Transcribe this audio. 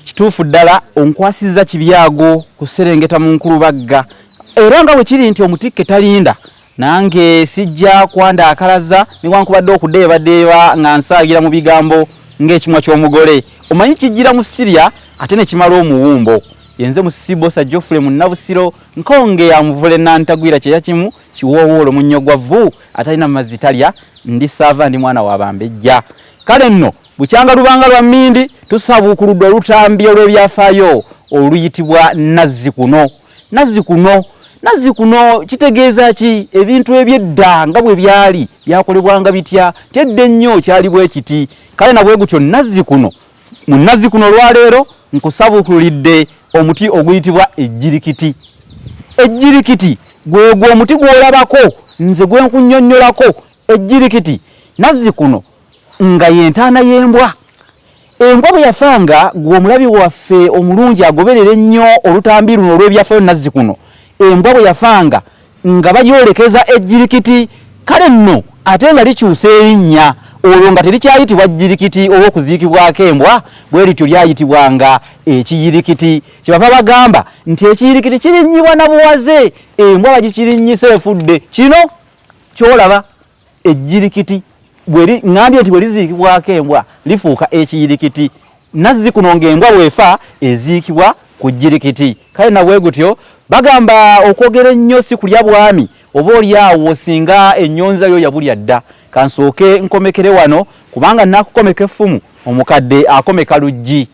kituufu ddala onkwasizza kibyago kuserengeta mu Nkulubagga era nga bwe kiri nti omutikke talinda nange sijja kwanda akalaza niwankubadde okudeebadeeba nga nsaagira mu bigambo ng'ekimwa ky'omugole omanyi kijjira mu Syria ate ne kimala omuwumbo yenze mu Sibosa Geoffrey Munnabusiro nkonge ya muvule nantagwira kye yakimu kiwoowoolo mu nnyo gwa vvu atalina mazzi talya ndi saava ndi mwana wa Bambejja kale nno bukyanga lubanga lwa mmindi tusabuukuludde olutambi olw'ebyafaayo oluyitibwa Nazzikuno. Nazzikuno kitegeeza ki ebintu ebyedda nga bwe byali byakolebwanga bitya tedde nnyo kyali bwe kiti kale nabwe gutyo Nazzikuno mu Nazzikuno olwaleero nkusabuukulidde omuti oguyitibwa ejjirikiti. Ejjirikiti gwegwo omuti gw'olabako nze gwe nkunnyonnyolako ejjirikiti Nazzikuno nga yentaana y'embwa. Embwa bwe yafanga gwe omulabi waffe omulungi agoberera ennyo olutambi luno olw'ebyafaayo Nazzikuno. Embwa bwe yafanga nga balyolekeza ejjirikiti kale nno ate nga likyusa erinnya olwo nga terikyayitibwa jjirikiti olw'okuziikibwako embwa bwe lityo lyayitibwanga ekiyirikiti. Kyebava bagamba nti ekiyirikiti kirinnyibwa na buwaze embwa bagikirinyisa efudde. Kino kyolaba ejjirikiti ngambye nti bwe liziikibwako embwa lifuuka ekiyirikiti. Nazzikuno ng'embwa bwefa eziikibwa ku jjirikiti. Kale nabwe gutyo bagamba okwogera ennyo si kulya bwami oba oli awo singa ennyonza yo yabulya dda. Kansooke nkomekere wano kubanga nakukomeka effumu omukadde akomeka luggi.